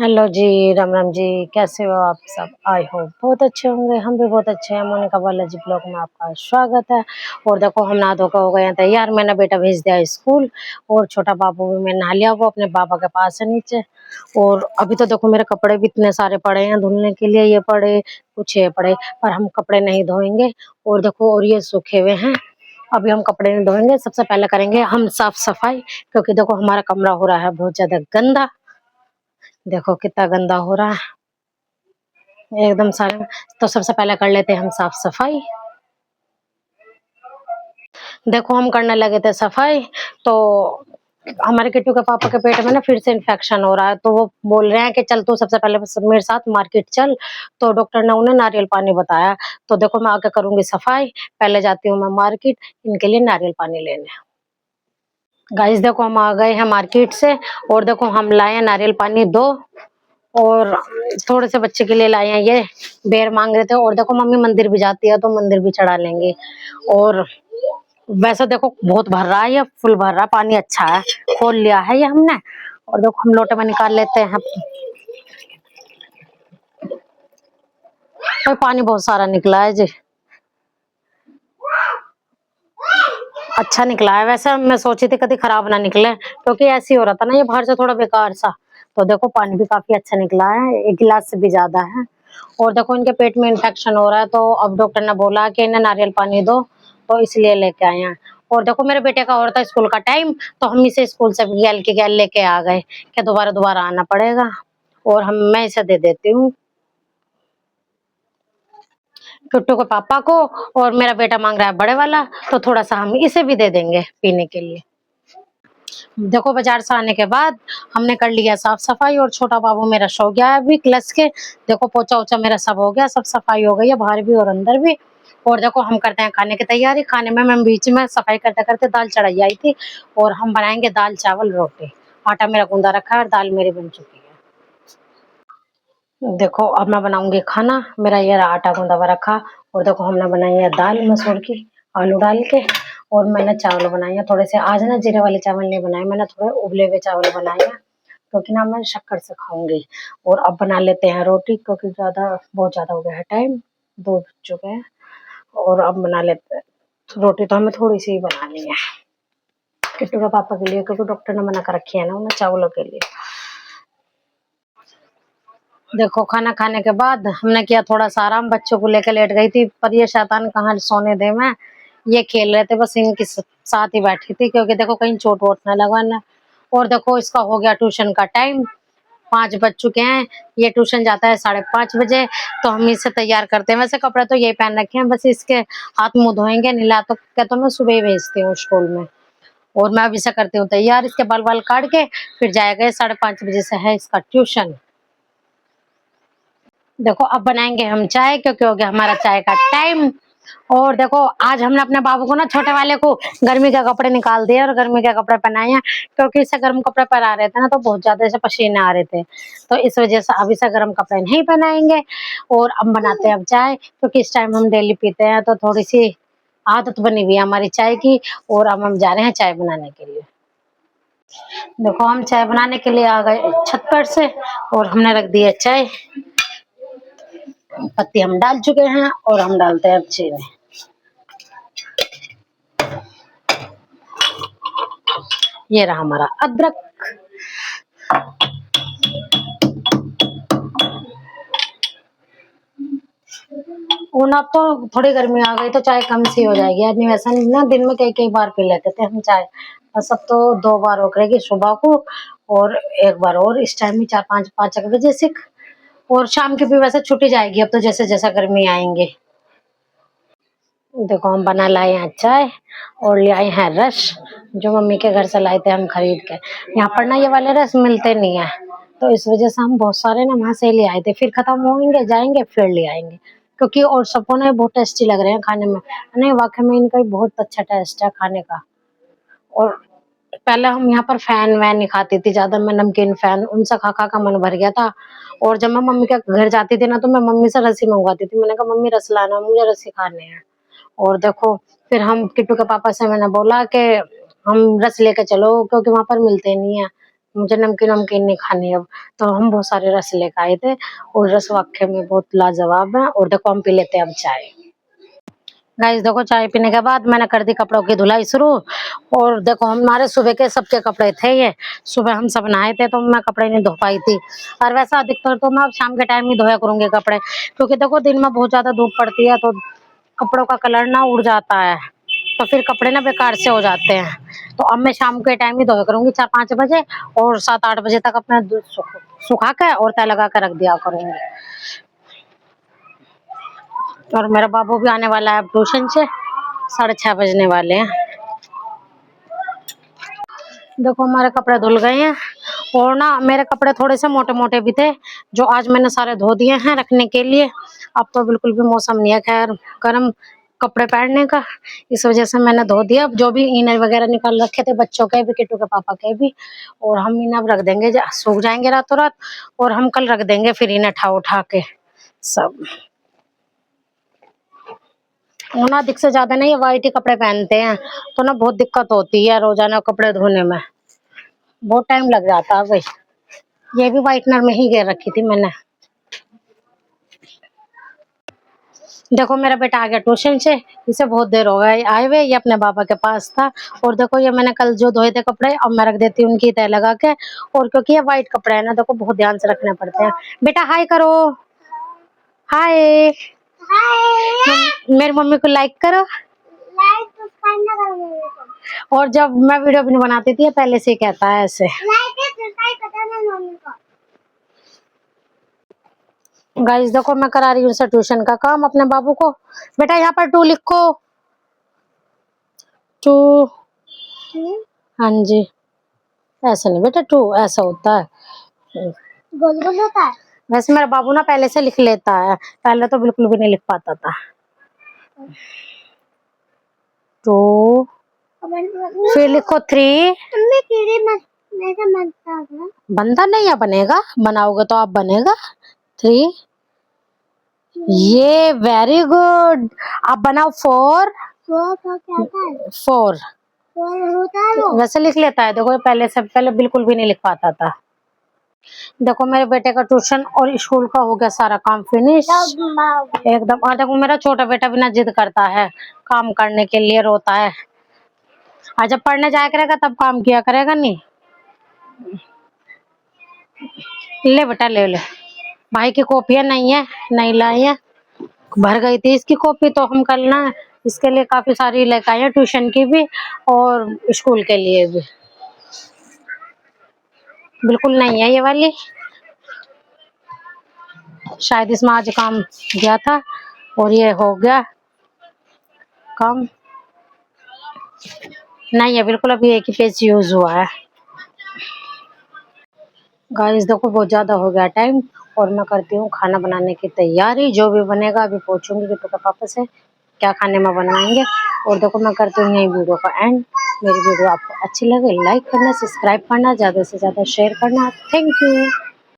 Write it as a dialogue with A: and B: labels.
A: Hello जी, राम राम जी, कैसे हो आप सब? आई होप बहुत अच्छे होंगे, हम भी बहुत अच्छे हैं। मोनिका बालाजी ब्लॉग में आपका स्वागत है। और देखो हम नहा धोकर हो गए हैं तैयार। मैंने बेटा भेज दिया स्कूल और छोटा बाबू भी मैं नहा लिया, वो अपने पापा के पास है नीचे। और अभी तो देखो मेरे कपड़े भी इतने सारे पड़े हैं धुलने के लिए, ये पड़े कुछ ये पड़े, पर हम कपड़े नहीं धोएंगे। और देखो और ये सूखे हुए हैं, अभी हम कपड़े नहीं धोएंगे। सबसे पहले करेंगे हम साफ सफाई, क्योंकि देखो हमारा कमरा हो रहा है बहुत ज्यादा गंदा। देखो कितना गंदा हो रहा है एकदम सारा। तो सबसे पहले कर लेते हैं हम साफ सफाई। देखो हम करने लगे थे सफाई, तो हमारे किट्टू के पापा के पेट में ना फिर से इन्फेक्शन हो रहा है। तो वो बोल रहे हैं कि चल तू सबसे पहले मेरे साथ मार्केट चल। तो डॉक्टर ने उन्हें नारियल पानी बताया। तो देखो मैं आके करूंगी सफाई, पहले जाती हूँ मैं मार्केट इनके लिए नारियल पानी लेने। गाइस देखो हम आ गए हैं मार्केट से, और देखो हम लाए हैं नारियल पानी 2, और थोड़े से बच्चे के लिए लाए हैं, ये बेर मांग रहे थे। और देखो मम्मी मंदिर भी जाती है तो मंदिर भी चढ़ा लेंगे। और वैसे देखो बहुत भर रहा है, ये फुल भर रहा है, पानी अच्छा है, खोल लिया है ये हमने। और देखो हम लोटे में निकाल लेते हैं। और पानी बहुत सारा निकला है जी, अच्छा निकला है। वैसे मैं सोची थी कभी खराब ना निकले, क्योंकि ऐसे ही हो रहा था ना ये बाहर से थोड़ा बेकार सा। तो देखो पानी भी काफी अच्छा निकला है, 1 गिलास से भी ज्यादा है। और देखो इनके पेट में इन्फेक्शन हो रहा है, तो अब डॉक्टर ने बोला कि इन्हें नारियल पानी दो, तो इसलिए लेके आए हैं। और देखो मेरे बेटे का और था स्कूल का टाइम, तो हम इसे स्कूल से गैल के गैल लेके आ गए कि दोबारा दोबारा आना पड़ेगा। और मैं इसे दे देती हूँ टुट्टू को पापा को। और मेरा बेटा मांग रहा है बड़े वाला, तो थोड़ा सा हम इसे भी दे देंगे पीने के लिए। देखो बाजार से आने के बाद हमने कर लिया साफ सफाई, और छोटा बाबू मेरा सो गया है अभी क्लस के। देखो पोछा ओछा मेरा सब हो गया, सब सफाई हो गई है बाहर भी और अंदर भी। और देखो हम करते हैं खाने की तैयारी। खाने में मैं बीच में सफाई करते करते दाल चढ़ाई आई थी, और हम बनाएंगे दाल चावल रोटी। आटा मेरा गूंदा रखा है और दाल मेरी बन चुकी है। देखो अब मैं बनाऊंगी खाना, मेरा ये रहा आटा गूंदा हुआ रखा। और देखो हमने बनाई है दाल मसूर की, आलू डाल के। और मैंने चावल बनाए हैं थोड़े से, आज ना जीरे वाले चावल नहीं बनाए, मैंने थोड़े उबले हुए चावल बनाए हैं, क्योंकि ना मैं शक्कर से खाऊंगी। और अब बना लेते हैं रोटी, क्योंकि बहुत ज्यादा हो गया है टाइम, 2 बज चुके हैं। और अब बना लेते हैं रोटी, तो हमें थोड़ी सी ही बनानी है किट्टू के पापा के लिए, क्योंकि डॉक्टर ने मना कर रखी है ना उन्हें चावलों के लिए। देखो खाना खाने के बाद हमने किया थोड़ा सा आराम, बच्चों को लेकर लेट गई थी, पर ये शैतान कहाँ सोने दे। मैं ये खेल रहे थे बस, इनके साथ ही बैठी थी, क्योंकि देखो कहीं चोट वोट ना लगवाना। और देखो इसका हो गया ट्यूशन का टाइम, 5 बज चुके हैं। ये ट्यूशन जाता है 5:30 बजे, तो हम इसे तैयार करते हैं। वैसे कपड़े तो यही पहन रखे हैं, बस इसके हाथ मुंह धोएंगे, नीला तो क्या, तो मैं सुबह ही भेजती हूँ स्कूल में। और मैं अब इसे करती हूँ तैयार, इसके बाल बाल काट के फिर जाएगा। 5:30 बजे से है इसका ट्यूशन। देखो अब बनाएंगे हम चाय, क्योंकि हो गया हमारा चाय का टाइम। और देखो आज हमने अपने बाबू को ना, छोटे वाले को, गर्मी के कपड़े निकाल दिए और गर्मी के कपड़े पहनाए हैं, क्योंकि इसे गर्म कपड़े पहना रहे थे ना, तो बहुत ज्यादा ऐसे पसीने आ रहे थे। तो इस वजह से अब इसे गर्म कपड़े नहीं पहनाएंगे। और अब बनाते हैं अब चाय, क्योंकि इस टाइम हम डेली पीते हैं, तो थोड़ी सी आदत बनी हुई है हमारी चाय की। और अब हम जा रहे हैं चाय बनाने के लिए। देखो हम चाय बनाने के लिए आ गए छत पर से, और हमने रख दी है चाय, पत्ती हम डाल चुके हैं, और हम डालते हैं अब चीनी। ये रहा हमारा अदरक। और अब तो थोड़ी गर्मी आ गई, तो चाय कम सी हो जाएगी। आदमी वैसा नहीं ना, दिन में कई कई बार पी लेते थे हम चाय, बस अब तो 2 बार हो गई, सुबह को और 1 बार और इस टाइम में 4-5 बजे से। और शाम की भी वैसे छुट्टी जाएगी अब तो, जैसे जैसा गर्मी आएंगे। देखो हम बना लाए हैं चाय, और ले आए हैं रस, जो मम्मी के घर से लाए थे हम खरीद के। यहाँ पर ना ये वाले रस मिलते नहीं है, तो इस वजह से हम बहुत सारे ना वहां से ले आए थे, फिर खत्म होंगे जाएंगे फिर ले आएंगे। क्योंकि और सबको ना बहुत टेस्टी लग रहे हैं खाने में, नहीं वाकई में इनका बहुत अच्छा टेस्ट है खाने का। और पहले हम यहाँ पर फैन वैन नहीं खाती थी ज्यादा, मैं नमकीन फैन उनसे खा खा का मन भर गया था। और जब मैं मम्मी के घर जाती थी ना, तो मैं मम्मी से रस ही मंगवाती थी, मैंने कहा मम्मी रस लाना, मुझे रस ही खाने हैं। और देखो फिर हम किट्टू के पापा से मैंने बोला कि हम रस लेके चलो, क्योंकि वहां पर मिलते नहीं है, मुझे नमकीन वमकीन नहीं खानी अब। तो हम बहुत सारे रस लेकर आए थे और रस वाकई में बहुत लाजवाब है। और देखो हम पी लेते हैं अब चाय। गाइस देखो चाय पीने के बाद मैंने कर दी कपड़ों की धुलाई शुरू। और देखो हमारे सुबह के सबके कपड़े थे ये, सुबह हम सब नहाए थे तो मैं कपड़े नहीं धो पाई थी। और वैसा अधिकतर तो मैं अब शाम के टाइम ही धोया करूंगी कपड़े, क्योंकि देखो दिन में बहुत ज्यादा धूप पड़ती है तो कपड़ों का कलर ना उड़ जाता है, तो फिर कपड़े ना बेकार से हो जाते हैं। तो अब मैं शाम के टाइम ही धोया करूंगी 4-5 बजे, और 7-8 बजे तक अपना सुखा के और तय लगा के रख दिया करूंगी। और मेरा बाबू भी आने वाला है अब ट्यूशन से, 6:30 बजने वाले हैं। देखो हमारे कपड़े धुल गए हैं। और ना मेरे कपड़े थोड़े से मोटे मोटे भी थे, जो आज मैंने सारे धो दिए हैं रखने के लिए। अब तो बिल्कुल भी मौसम नहीं है खैर गर्म कपड़े पहनने का, इस वजह से मैंने धो दिया। अब जो भी इनर वगैरह निकाल रखे थे बच्चों के भी, किट्टू के पापा के भी, और हम इन्हें अब रख देंगे, सूख जाएंगे रातों रात, और हम कल रख देंगे फिर इन्हें उठा के सब। ना अधिक से ज्यादा नहीं, ये वाइट ही कपड़े पहनते हैं तो ना बहुत दिक्कत होती है रोजाना कपड़े धोने में, बहुत टाइम लग जाता है भाई। ये भी व्हाइटनर में ही घेर रखी थी मैंने। देखो मेरा बेटा आ गया ट्यूशन से, इसे बहुत देर हो गई आए हुए, ये अपने पापा के पास था। और देखो ये मैंने कल जो धोए थे कपड़े अब मैं रख देती हूँ उनकी तय लगा के। और क्योंकि ये व्हाइट कपड़े है ना, देखो बहुत ध्यान से रखने पड़ते हैं। बेटा हाय करो, हाय। मेरी मम्मी को लाइक करो। और जब मैं वीडियो भी नहीं बनाती थी पहले से ही कहता है ऐसे। गाइस देखो मैं करा रही हूँ उसे ट्यूशन का काम अपने बाबू को। बेटा यहाँ पर 2 लिखो, 2। हाँ जी, ऐसा नहीं बेटा 2 ऐसा होता है, गोल गोल होता है। वैसे मेरा बाबू ना पहले से लिख लेता है, पहले तो बिल्कुल भी नहीं लिख पाता था। 2 फिर लिखो 3। बनता नहीं है, बनेगा, बनाओगे तो आप बनेगा 3। ये वेरी गुड। आप बनाओ 4। 4 वैसे लिख लेता है, देखो पहले से पहले बिल्कुल भी नहीं लिख पाता था। देखो मेरे बेटे का ट्यूशन और स्कूल का हो गया सारा काम फिनिश एकदम। और देखो मेरा छोटा बेटा भी ना जिद करता है काम करने के लिए, रोता है। और जब पढ़ने जाया करेगा तब काम किया करेगा नहीं। ले बेटा ले ले, भाई की कॉपियां नहीं है, नहीं लाई है, भर गई थी इसकी कॉपी तो हम कल ना इसके लिए काफी सारी लेकर आए हैं, ट्यूशन की भी और स्कूल के लिए भी। बिल्कुल नहीं है ये वाली, शायद इसमें आज काम गया था और ये हो गया काम। नहीं है बिल्कुल, अभी एक ही पेज यूज हुआ है। गाइस देखो बहुत ज्यादा हो गया टाइम और मैं करती हूँ खाना बनाने की तैयारी। जो भी बनेगा अभी पूछूंगी कि तो पापा से क्या खाने में बनवाएंगे। और देखो मैं करती हूँ यही वीडियो का एंड। मेरी वीडियो आपको अच्छी लगे लाइक करना, सब्सक्राइब करना, ज्यादा से ज्यादा शेयर करना। Thank you.